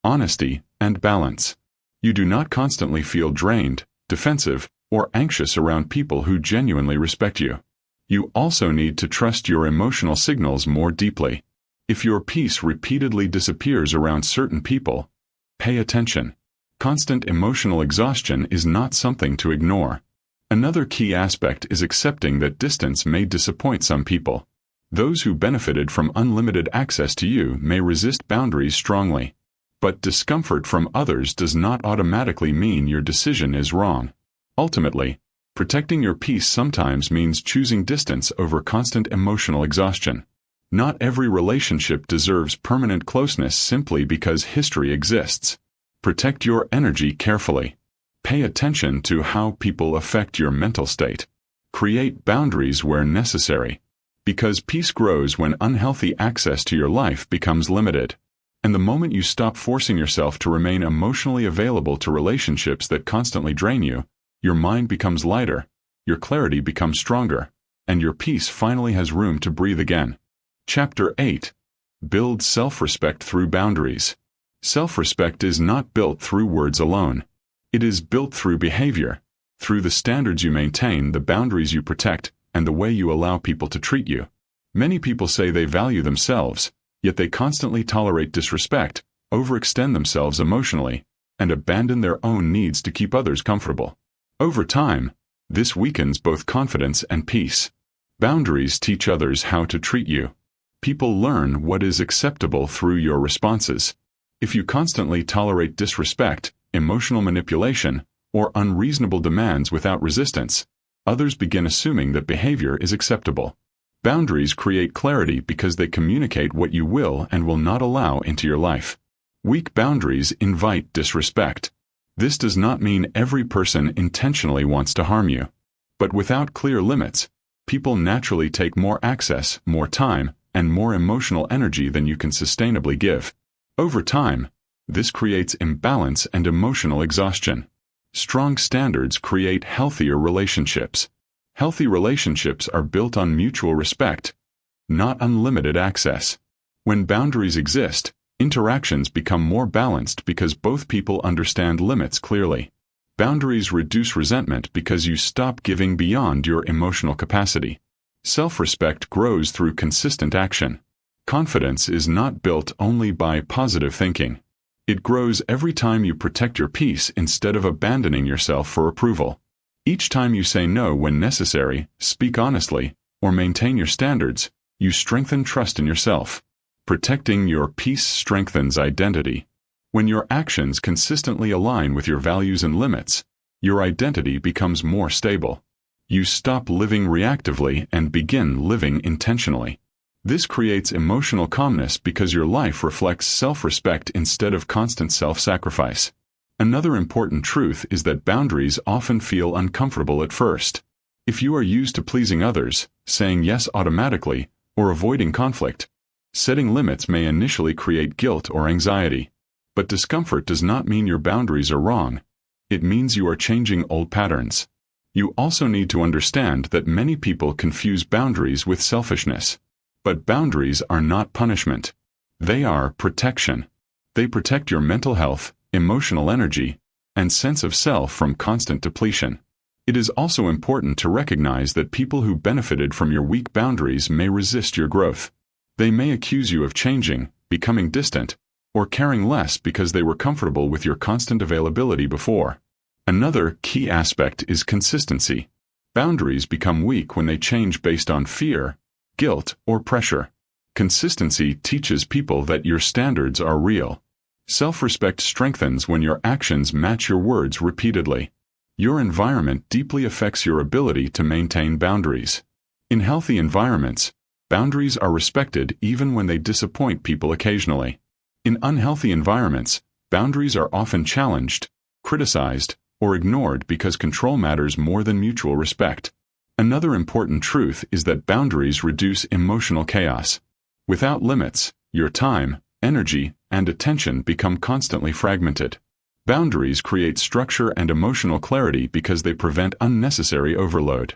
honesty, and balance. You do not constantly feel drained, defensive, or anxious around people who genuinely respect you. You also need to trust your emotional signals more deeply. If your peace repeatedly disappears around certain people, pay attention. Constant emotional exhaustion is not something to ignore. Another key aspect is accepting that distance may disappoint some people. Those who benefited from unlimited access to you may resist boundaries strongly. But discomfort from others does not automatically mean your decision is wrong. Ultimately, protecting your peace sometimes means choosing distance over constant emotional exhaustion. Not every relationship deserves permanent closeness simply because history exists. Protect your energy carefully. Pay attention to how people affect your mental state. Create boundaries where necessary. Because peace grows when unhealthy access to your life becomes limited. And the moment you stop forcing yourself to remain emotionally available to relationships that constantly drain you, your mind becomes lighter, your clarity becomes stronger, and your peace finally has room to breathe again. Chapter 8. Build self-respect through boundaries. Self-respect is not built through words alone. It is built through behavior, through the standards you maintain, the boundaries you protect, and the way you allow people to treat you. Many people say they value themselves, yet they constantly tolerate disrespect, overextend themselves emotionally, and abandon their own needs to keep others comfortable. Over time, this weakens both confidence and peace. Boundaries teach others how to treat you. People learn what is acceptable through your responses. If you constantly tolerate disrespect, emotional manipulation, or unreasonable demands without resistance, others begin assuming that behavior is acceptable. Boundaries create clarity because they communicate what you will and will not allow into your life. Weak boundaries invite disrespect. This does not mean every person intentionally wants to harm you. But without clear limits, people naturally take more access, more time, and more emotional energy than you can sustainably give. Over time, this creates imbalance and emotional exhaustion. Strong standards create healthier relationships. Healthy relationships are built on mutual respect, not unlimited access. When boundaries exist, interactions become more balanced because both people understand limits clearly. Boundaries reduce resentment because you stop giving beyond your emotional capacity. Self-respect grows through consistent action. Confidence is not built only by positive thinking. It grows every time you protect your peace instead of abandoning yourself for approval. Each time you say no when necessary, speak honestly, or maintain your standards, you strengthen trust in yourself. Protecting your peace strengthens identity. When your actions consistently align with your values and limits, your identity becomes more stable. You stop living reactively and begin living intentionally. This creates emotional calmness because your life reflects self-respect instead of constant self-sacrifice. Another important truth is that boundaries often feel uncomfortable at first. If you are used to pleasing others, saying yes automatically, or avoiding conflict, setting limits may initially create guilt or anxiety. But discomfort does not mean your boundaries are wrong. It means you are changing old patterns. You also need to understand that many people confuse boundaries with selfishness. But boundaries are not punishment. They are protection. They protect your mental health, emotional energy, and sense of self from constant depletion. It is also important to recognize that people who benefited from your weak boundaries may resist your growth. They may accuse you of changing, becoming distant, or caring less because they were comfortable with your constant availability before. Another key aspect is consistency. Boundaries become weak when they change based on fear, guilt, or pressure. Consistency teaches people that your standards are real. Self-respect strengthens when your actions match your words repeatedly. Your environment deeply affects your ability to maintain boundaries. In healthy environments, boundaries are respected even when they disappoint people occasionally. In unhealthy environments, boundaries are often challenged, criticized, or ignored because control matters more than mutual respect. Another important truth is that boundaries reduce emotional chaos. Without limits, your time, energy, and attention become constantly fragmented. Boundaries create structure and emotional clarity because they prevent unnecessary overload.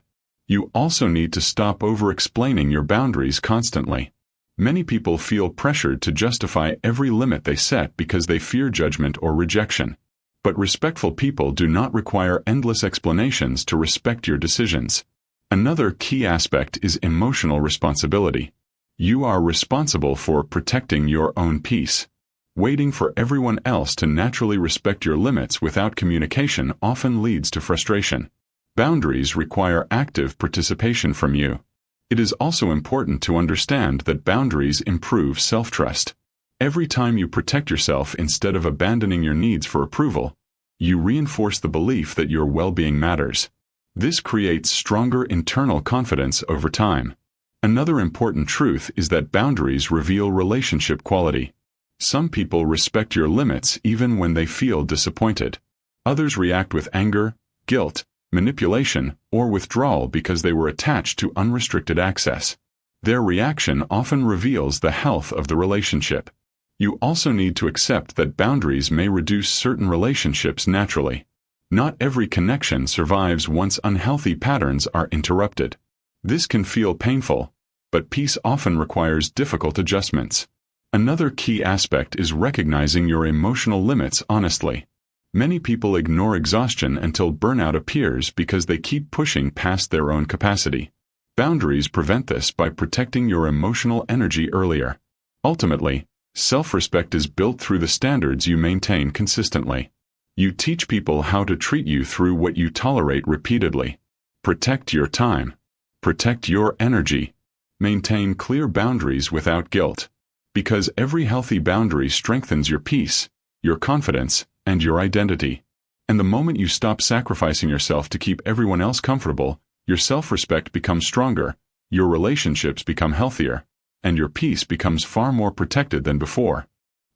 You also need to stop over-explaining your boundaries constantly. Many people feel pressured to justify every limit they set because they fear judgment or rejection. But respectful people do not require endless explanations to respect your decisions. Another key aspect is emotional responsibility. You are responsible for protecting your own peace. Waiting for everyone else to naturally respect your limits without communication often leads to frustration. Boundaries require active participation from you. It is also important to understand that boundaries improve self-trust. Every time you protect yourself instead of abandoning your needs for approval, you reinforce the belief that your well-being matters. This creates stronger internal confidence over time. Another important truth is that boundaries reveal relationship quality. Some people respect your limits even when they feel disappointed. Others react with anger, guilt, manipulation, or withdrawal because they were attached to unrestricted access. Their reaction often reveals the health of the relationship. You also need to accept that boundaries may reduce certain relationships naturally. Not every connection survives once unhealthy patterns are interrupted. This can feel painful, but peace often requires difficult adjustments. Another key aspect is recognizing your emotional limits honestly. Many people ignore exhaustion until burnout appears because they keep pushing past their own capacity. Boundaries prevent this by protecting your emotional energy earlier. Ultimately, self-respect is built through the standards you maintain consistently. You teach people how to treat you through what you tolerate repeatedly. Protect your time. Protect your energy. Maintain clear boundaries without guilt. Because every healthy boundary strengthens your peace, your confidence, and your identity. And the moment you stop sacrificing yourself to keep everyone else comfortable, your self-respect becomes stronger, your relationships become healthier, and your peace becomes far more protected than before.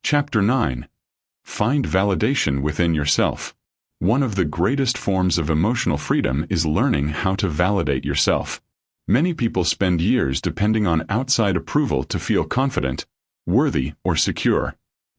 Chapter 9. Find validation within yourself. One of the greatest forms of emotional freedom is learning how to validate yourself. Many people spend years depending on outside approval to feel confident, worthy, or secure.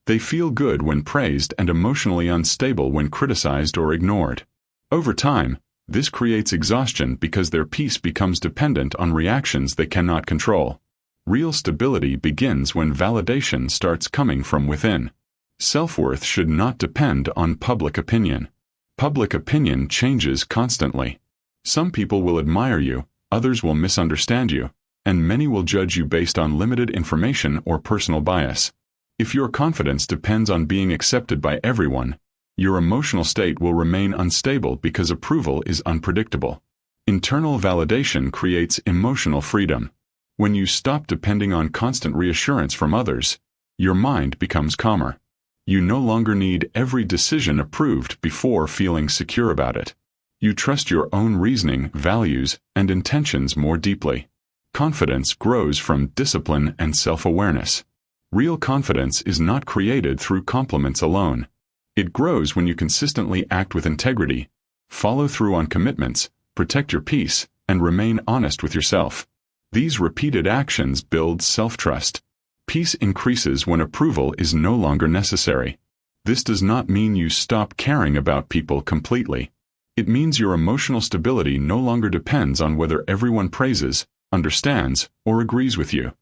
They feel good when praised and emotionally unstable when criticized or ignored. Over time, this creates exhaustion because their peace becomes dependent on reactions they cannot control. Real stability begins when validation starts coming from within. Self-worth should not depend on public opinion. Public opinion changes constantly. Some people will admire you, others will misunderstand you, and many will judge you based on limited information or personal bias. If your confidence depends on being accepted by everyone, your emotional state will remain unstable because approval is unpredictable. Internal validation creates emotional freedom. When you stop depending on constant reassurance from others, your mind becomes calmer. You no longer need every decision approved before feeling secure about it. You trust your own reasoning, values, and intentions more deeply. Confidence grows from discipline and self-awareness. Real confidence is not created through compliments alone. It grows when you consistently act with integrity, follow through on commitments, protect your peace, and remain honest with yourself. These repeated actions build self-trust. Peace increases when approval is no longer necessary. This does not mean you stop caring about people completely. It means your emotional stability no longer depends on whether everyone praises, understands, or agrees with you.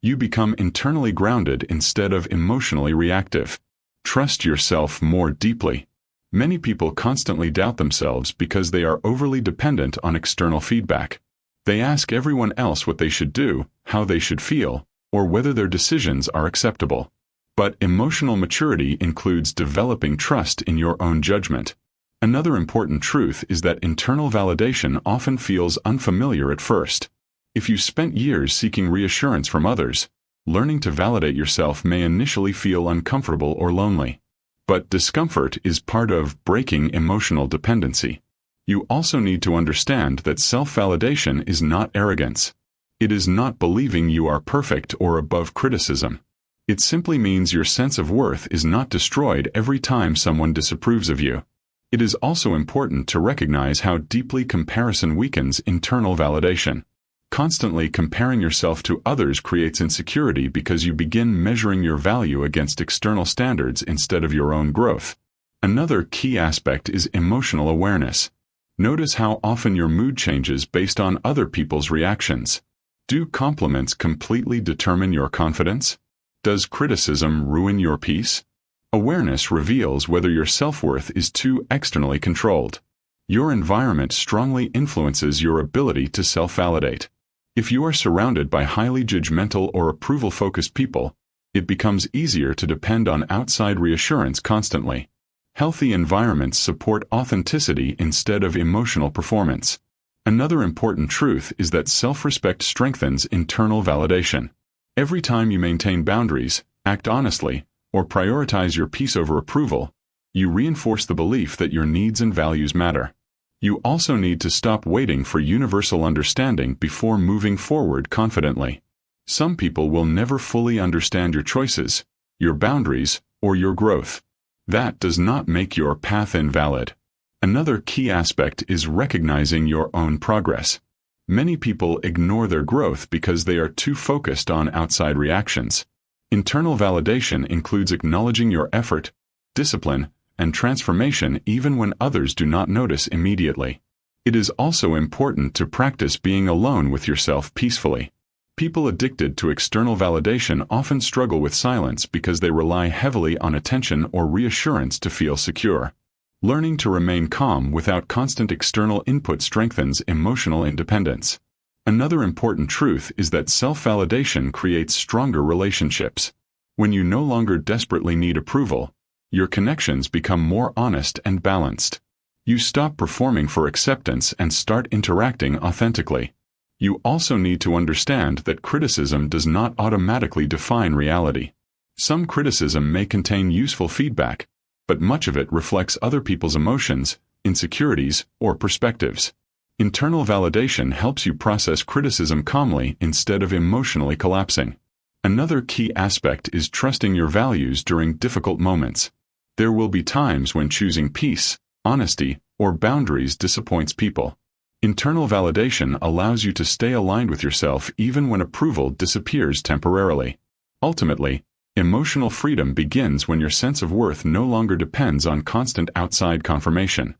You become internally grounded instead of emotionally reactive. Trust yourself more deeply. Many people constantly doubt themselves because they are overly dependent on external feedback. They ask everyone else what they should do, how they should feel, or whether their decisions are acceptable. But emotional maturity includes developing trust in your own judgment. Another important truth is that internal validation often feels unfamiliar at first. If you spent years seeking reassurance from others, learning to validate yourself may initially feel uncomfortable or lonely. But discomfort is part of breaking emotional dependency. You also need to understand that self-validation is not arrogance. It is not believing you are perfect or above criticism. It simply means your sense of worth is not destroyed every time someone disapproves of you. It is also important to recognize how deeply comparison weakens internal validation. Constantly comparing yourself to others creates insecurity because you begin measuring your value against external standards instead of your own growth. Another key aspect is emotional awareness. Notice how often your mood changes based on other people's reactions. Do compliments completely determine your confidence? Does criticism ruin your peace? Awareness reveals whether your self-worth is too externally controlled. Your environment strongly influences your ability to self-validate. If you are surrounded by highly judgmental or approval-focused people, it becomes easier to depend on outside reassurance constantly. Healthy environments support authenticity instead of emotional performance. Another important truth is that self-respect strengthens internal validation. Every time you maintain boundaries, act honestly, or prioritize your peace over approval, you reinforce the belief that your needs and values matter. You also need to stop waiting for universal understanding before moving forward confidently. Some people will never fully understand your choices, your boundaries, or your growth. That does not make your path invalid. Another key aspect is recognizing your own progress. Many people ignore their growth because they are too focused on outside reactions. Internal validation includes acknowledging your effort, discipline, and transformation even when others do not notice immediately. It is also important to practice being alone with yourself peacefully. People addicted to external validation often struggle with silence because they rely heavily on attention or reassurance to feel secure. Learning to remain calm without constant external input strengthens emotional independence. Another important truth is that self-validation creates stronger relationships. When you no longer desperately need approval, your connections become more honest and balanced. You stop performing for acceptance and start interacting authentically. You also need to understand that criticism does not automatically define reality. Some criticism may contain useful feedback, but much of it reflects other people's emotions, insecurities, or perspectives. Internal validation helps you process criticism calmly instead of emotionally collapsing. Another key aspect is trusting your values during difficult moments. There will be times when choosing peace, honesty, or boundaries disappoints people. Internal validation allows you to stay aligned with yourself even when approval disappears temporarily. Ultimately, emotional freedom begins when your sense of worth no longer depends on constant outside confirmation.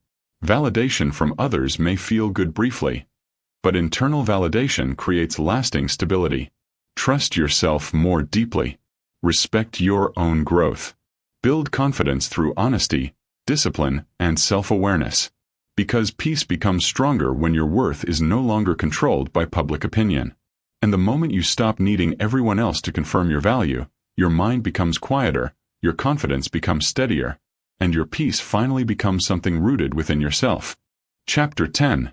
Validation from others may feel good briefly, but internal validation creates lasting stability. Trust yourself more deeply. Respect your own growth. Build confidence through honesty, discipline, and self-awareness. Because peace becomes stronger when your worth is no longer controlled by public opinion. And the moment you stop needing everyone else to confirm your value, your mind becomes quieter, your confidence becomes steadier, and your peace finally becomes something rooted within yourself. Chapter 10.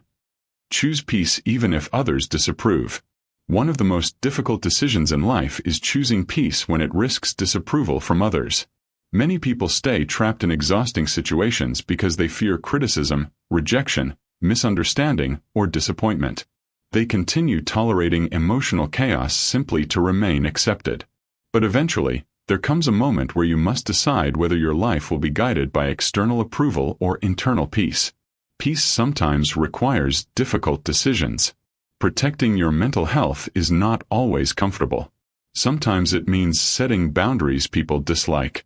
Choose peace even if others disapprove. One of the most difficult decisions in life is choosing peace when it risks disapproval from others. Many people stay trapped in exhausting situations because they fear criticism, rejection, misunderstanding, or disappointment. They continue tolerating emotional chaos simply to remain accepted. But eventually, there comes a moment where you must decide whether your life will be guided by external approval or internal peace. Peace sometimes requires difficult decisions. Protecting your mental health is not always comfortable. Sometimes it means setting boundaries people dislike.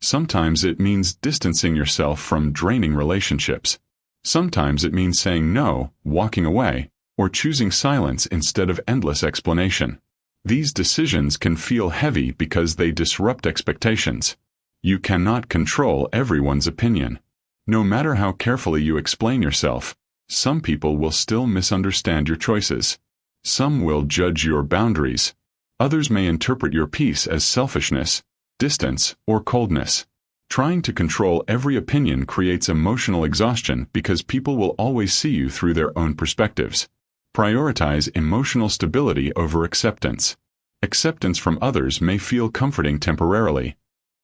Sometimes it means distancing yourself from draining relationships. Sometimes it means saying no, walking away, or choosing silence instead of endless explanation. These decisions can feel heavy because they disrupt expectations. You cannot control everyone's opinion. No matter how carefully you explain yourself, some people will still misunderstand your choices. Some will judge your boundaries. Others may interpret your peace as selfishness, distance, or coldness. Trying to control every opinion creates emotional exhaustion because people will always see you through their own perspectives. Prioritize emotional stability over acceptance. Acceptance from others may feel comforting temporarily,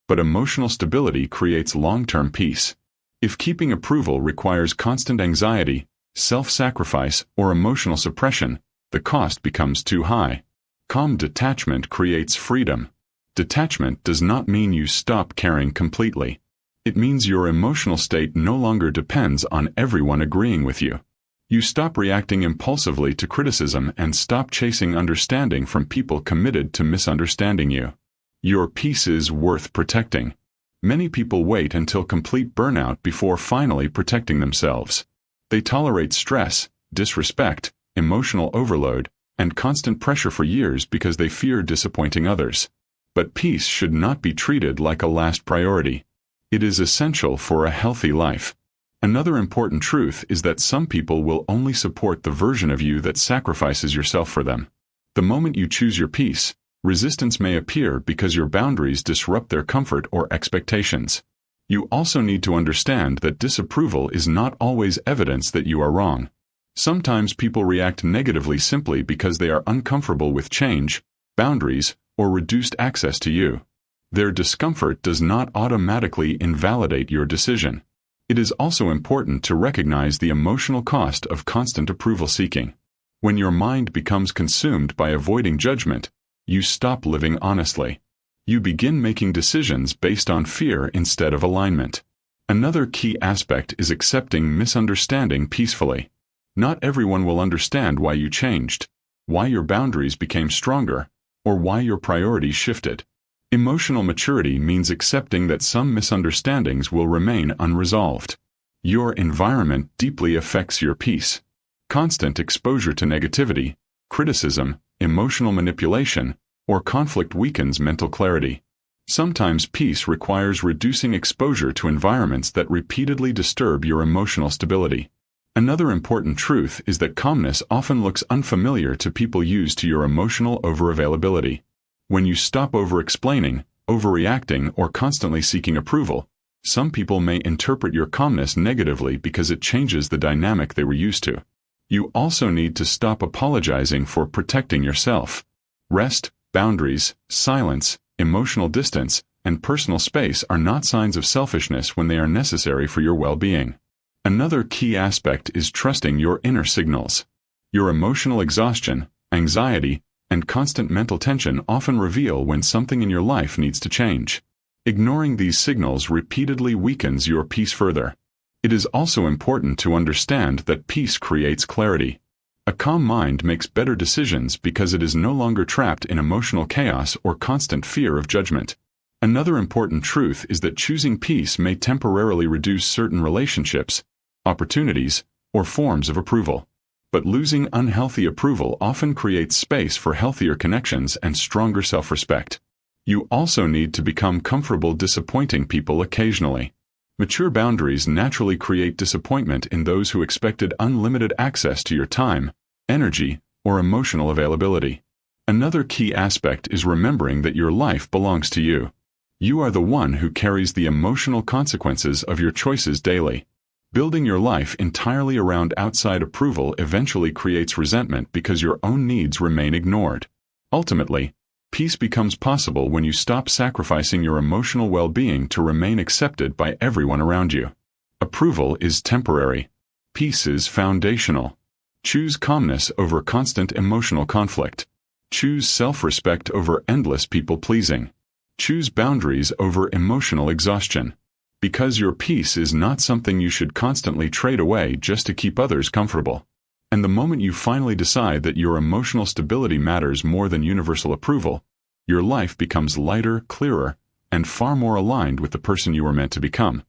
but emotional stability creates long-term peace. If keeping approval requires constant anxiety, self-sacrifice, or emotional suppression, the cost becomes too high. Calm detachment creates freedom. Detachment does not mean you stop caring completely. It means your emotional state no longer depends on everyone agreeing with you. You stop reacting impulsively to criticism and stop chasing understanding from people committed to misunderstanding you. Your peace is worth protecting. Many people wait until complete burnout before finally protecting themselves. They tolerate stress, disrespect, emotional overload, and constant pressure for years because they fear disappointing others. But peace should not be treated like a last priority. It is essential for a healthy life. Another important truth is that some people will only support the version of you that sacrifices yourself for them. The moment you choose your peace, resistance may appear because your boundaries disrupt their comfort or expectations. You also need to understand that disapproval is not always evidence that you are wrong. Sometimes people react negatively simply because they are uncomfortable with change, boundaries, or reduced access to you. Their discomfort does not automatically invalidate your decision. It is also important to recognize the emotional cost of constant approval seeking. When your mind becomes consumed by avoiding judgment, you stop living honestly. You begin making decisions based on fear instead of alignment. Another key aspect is accepting misunderstanding peacefully. Not everyone will understand why you changed, why your boundaries became stronger, or why your priorities shifted. Emotional maturity means accepting that some misunderstandings will remain unresolved. Your environment deeply affects your peace. Constant exposure to negativity, criticism, emotional manipulation, or conflict weakens mental clarity. Sometimes peace requires reducing exposure to environments that repeatedly disturb your emotional stability. Another important truth is that calmness often looks unfamiliar to people used to your emotional overavailability. When you stop over-explaining, overreacting, or constantly seeking approval, some people may interpret your calmness negatively because it changes the dynamic they were used to. You also need to stop apologizing for protecting yourself. Rest, boundaries, silence, emotional distance, and personal space are not signs of selfishness when they are necessary for your well-being. Another key aspect is trusting your inner signals. Your emotional exhaustion, anxiety, and constant mental tension often reveal when something in your life needs to change. Ignoring these signals repeatedly weakens your peace further. It is also important to understand that peace creates clarity. A calm mind makes better decisions because it is no longer trapped in emotional chaos or constant fear of judgment. Another important truth is that choosing peace may temporarily reduce certain relationships, opportunities, or forms of approval. But losing unhealthy approval often creates space for healthier connections and stronger self-respect. You also need to become comfortable disappointing people occasionally. Mature boundaries naturally create disappointment in those who expected unlimited access to your time, energy, or emotional availability. Another key aspect is remembering that your life belongs to you. You are the one who carries the emotional consequences of your choices daily. Building your life entirely around outside approval eventually creates resentment because your own needs remain ignored. Ultimately, peace becomes possible when you stop sacrificing your emotional well-being to remain accepted by everyone around you. Approval is temporary. Peace is foundational. Choose calmness over constant emotional conflict. Choose self-respect over endless people-pleasing. Choose boundaries over emotional exhaustion. Because your peace is not something you should constantly trade away just to keep others comfortable. And the moment you finally decide that your emotional stability matters more than universal approval, your life becomes lighter, clearer, and far more aligned with the person you were meant to become.